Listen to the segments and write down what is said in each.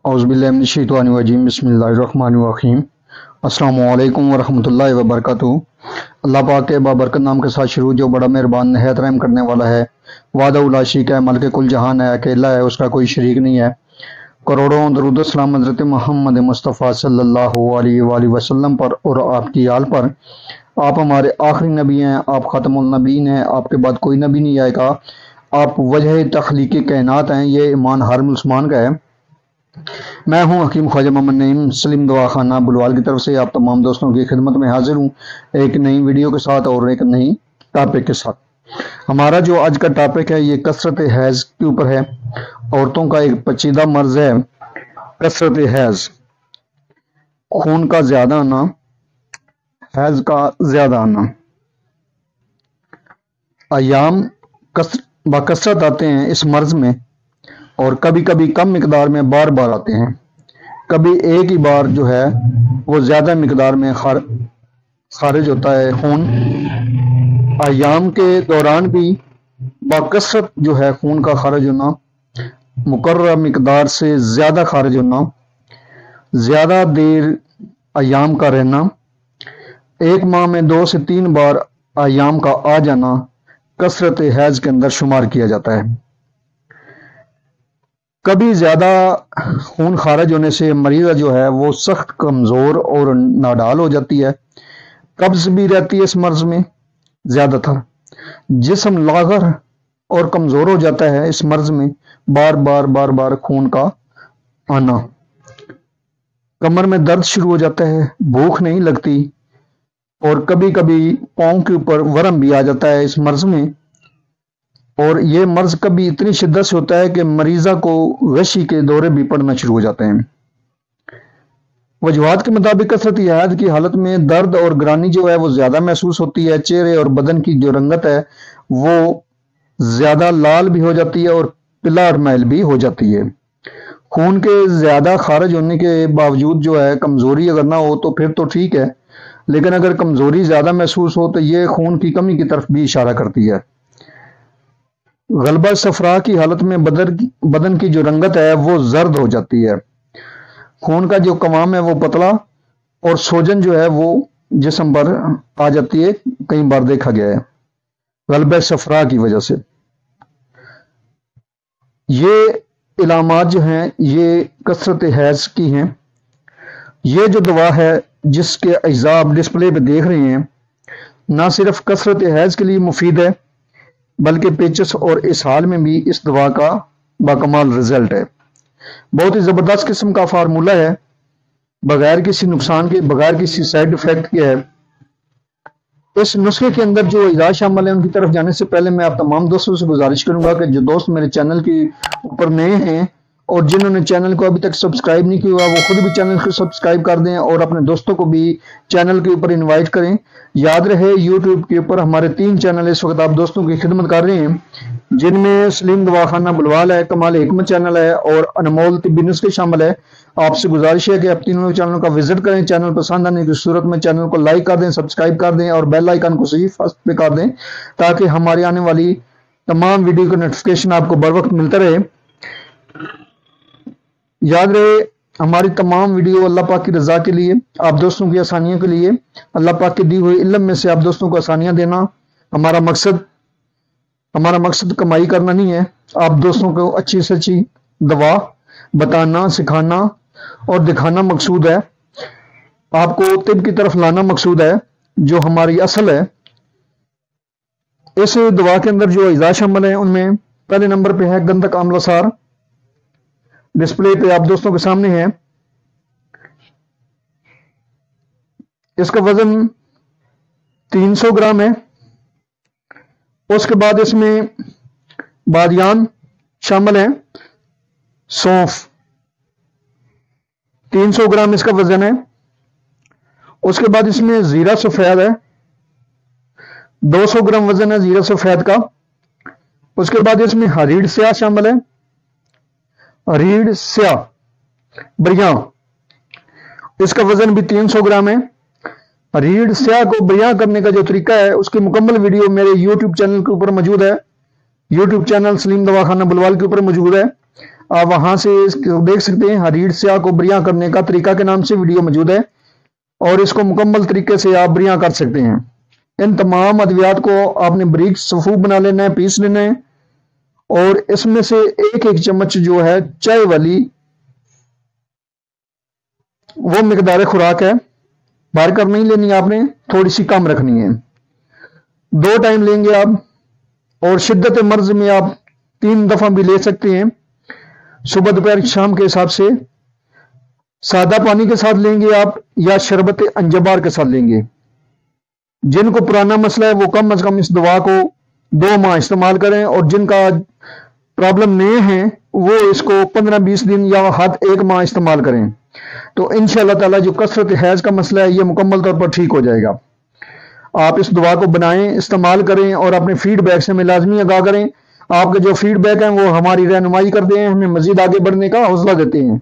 औज़ुबिल्लाहिमिनश्शैतानिर्रजीम बिस्मिल्लाहिर्रहमानिर्रहीम। अस्सलामु अलैकुम वरहमतुल्लाहि वबरकातुहू। अल्लाह पाक के बाबरकत नाम के साथ शुरू जो बड़ा मेहरबान नहायत रहम करने वाला है। वादा उला शरीक है, मलिक कुल जहान है, अकेला है, उसका कोई शरीक नहीं है। करोड़ों दरूद सलाम हज़रत मोहम्मद मुस्तफ़ा सल्लल्लाहु अलैहि वसल्लम पर और आपकी आल पर। आप हमारे आखिरी नबी हैं, आप ख़ातमुल नबीन हैं, आपके बाद कोई नबी नहीं आएगा। आप वजह तख्लीक़ कायनात हैं, ये ईमान हर मुसलमान का है। मैं हूं हकीम ख्वाजा मोहम्मद नईम सलीम दवाखाना बुलवाल की तरफ से आप तमाम दोस्तों की खिदमत में हाजिर हूं एक नई वीडियो के साथ और एक नई टॉपिक के साथ। हमारा जो आज का टॉपिक है ये कसरत हैज़ के ऊपर है। औरतों का एक पेचीदा मर्ज है कसरत हैज़, खून का ज्यादा आना, हैज़ का ज्यादा आना। अयाम बकसरत आते हैं इस मर्ज में और कभी कभी कम मिकदार में बार बार आते हैं। कभी एक ही बार जो है वो ज्यादा मिकदार में खारिज होता है खून। अयाम के दौरान भी बकसरत जो है खून का खारिज होना, मुकर्रर मिकदार से ज्यादा खारिज होना, ज्यादा देर अयाम का रहना, एक माह में 2 से 3 बार अयाम का आ जाना कसरत हैज के अंदर शुमार किया जाता है। कभी ज्यादा खून खारिज होने से मरीजा जो है वो सख्त कमजोर और नाडाल हो जाती है। कब्ज भी रहती है इस मर्ज में ज्यादातर। जिस्म लागर और कमजोर हो जाता है इस मर्ज में, बार बार खून का आना। कमर में दर्द शुरू हो जाता है, भूख नहीं लगती और कभी कभी पाँव के ऊपर वरम भी आ जाता है इस मर्ज में। और ये मर्ज कभी इतनी शिद्दत से होता है कि मरीजा को वहशी के दौरे भी पड़ना शुरू हो जाते हैं। वजूहात के मुताबिक कसरत हैज की हालत में दर्द और ग्रानी जो है वो ज्यादा महसूस होती है। चेहरे और बदन की जो रंगत है वो ज्यादा लाल भी हो जाती है और पीला और मैल भी हो जाती है। खून के ज्यादा खारिज होने के बावजूद जो है कमजोरी अगर ना हो तो फिर तो ठीक है, लेकिन अगर कमजोरी ज्यादा महसूस हो तो ये खून की कमी की तरफ भी इशारा करती है। गलबा सफरा की हालत में बदन की जो रंगत है वो जर्द हो जाती है। खून का जो कवाम है वो पतला और सोजन जो है वो जिस्म पर आ जाती है, कई बार देखा गया है गलबा सफरा की वजह से। ये इलामात जो हैं ये कसरत हैज की हैं। ये जो दवा है जिसके अज्जा आप डिस्प्ले पे देख रहे हैं, ना सिर्फ कसरत हैज के लिए मुफीद है बल्कि पेचस और इसहाल में भी इस दवा का बाकमाल रिजल्ट है। बहुत ही जबरदस्त किस्म का फार्मूला है, बगैर किसी नुकसान के, बगैर किसी साइड इफेक्ट के है। इस नुस्खे के अंदर जो इजाज़ शामिल है उनकी तरफ जाने से पहले मैं आप तमाम दोस्तों से गुजारिश करूंगा कि जो दोस्त मेरे चैनल के ऊपर नए हैं और जिन्होंने चैनल को अभी तक सब्सक्राइब नहीं किया वो खुद भी चैनल को सब्सक्राइब कर दें और अपने दोस्तों को भी चैनल के ऊपर इनवाइट करें। याद रहे यूट्यूब के ऊपर हमारे 3 चैनल इस वक्त आप दोस्तों की खिदमत कर रहे हैं, जिनमें सलीम दवाखाना बुलवाल है, कमाल हिकमत चैनल है और अनमोल तिब्बी नुस्खे शामिल है। आपसे गुजारिश है कि आप तीनों चैनलों का विजिट करें। चैनल पसंद आने की सूरत में चैनल को लाइक कर दें, सब्सक्राइब कर दें और बेल आइकन को सही फर्स्ट पे कर दें ताकि हमारी आने वाली तमाम वीडियो का नोटिफिकेशन आपको बर वक्त मिलता रहे। याद रहे हमारी तमाम वीडियो अल्लाह पाक की रजा के लिए, आप दोस्तों की आसानियों के लिए, अल्लाह पाक की दी हुई इल्म में से आप दोस्तों को आसानियां देना हमारा मकसद कमाई करना नहीं है। आप दोस्तों को अच्छी से अच्छी दवा बताना, सिखाना और दिखाना मकसूद है। आपको तिब की तरफ लाना मकसूद है जो हमारी असल है। इस दवा के अंदर जो अज्जा शामिल है उनमें पहले नंबर पे है गंधक आमला सार, डिस्प्ले पे आप दोस्तों के सामने है। इसका वजन 300 ग्राम है। उसके बाद इसमें बादियान शामिल है, सौंफ 300 ग्राम इसका वजन है। उसके बाद इसमें जीरा सफेद है, 200 ग्राम वजन है जीरा सफेद का। उसके बाद इसमें हरीड़ स्याह शामिल है, रीढ़ स्याह बरियां, इसका वजन भी 300 ग्राम है। रीढ़ स्याह को बरियां करने का जो तरीका है उसकी मुकम्मल वीडियो मेरे YouTube चैनल के ऊपर मौजूद है। YouTube चैनल सलीम दवाखाना बुलवाल के ऊपर मौजूद है। آپ وہاں سے دیکھ سکتے ہیں۔ ہریڑ سیاہ کو بریاں کرنے کا طریقہ کے نام سے ویڈیو موجود ہے، اور اس کو مکمل طریقے سے آپ بریاں کر سکتے ہیں۔ ان تمام ادویات کو آپ نے بریک صفوف بنا لینا ہے، پیس لینا ہے، اور اس میں سے ایک ایک چمچ جو ہے چائے والی وہ مقدار خوراک ہے، بھر کر نہیں لینی، آپ نے تھوڑی سی کم رکھنی ہے۔ 2 ٹائم لیں گے آپ، اور شدت مرض میں آپ 3 دفعہ بھی لے سکتے ہیں، صبح دوپہر شام کے حساب سے۔ سادہ پانی کے ساتھ لیں گے آپ، یا شربت انجبار کے ساتھ لیں گے۔ جن کو پرانا مسئلہ ہے وہ کم از کم اس دوا کو 2 ماہ استعمال کریں، اور جن کا پرابلم نہیں ہے وہ اس کو 15-20 دن یا حد 1 ماہ استعمال کریں، تو انشاءاللہ تعالی جو کثرت حیض کا مسئلہ ہے یہ مکمل طور پر ٹھیک ہو جائے گا۔ آپ اس دعا کو بنائیں، استعمال کریں، اور اپنے فیڈ بیک سے ہمیں لازمی آگاہ کریں۔ آپ کے جو فیڈ بیک ہیں وہ ہماری رہنمائی کرتے ہیں، ہمیں مزید آگے بڑھنے کا حوصلہ دیتے ہیں۔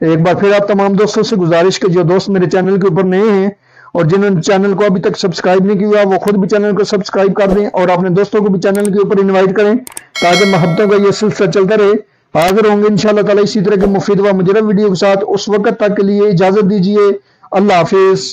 ایک بار پھر آپ تمام دوستوں سے گزارش کہ جو دوست میرے چینل کے اوپر نئے ہیں اور جنہوں نے چینل کو ابھی تک سبسکرائب نہیں کیا وہ خود بھی چینل کو سبسکرائب کر دیں، اور اپنے دوستوں کو بھی چینل کے اوپر انوائٹ کریں تاکہ محبتوں کا یہ سلسلہ چلتا رہے۔ حاضر ہوں گے انشاءاللہ تعالی اسی طرح کے مفید و مجرب ویڈیو کے ساتھ۔ اس وقت تک کے لیے اجازت دیجیے، اللہ حافظ۔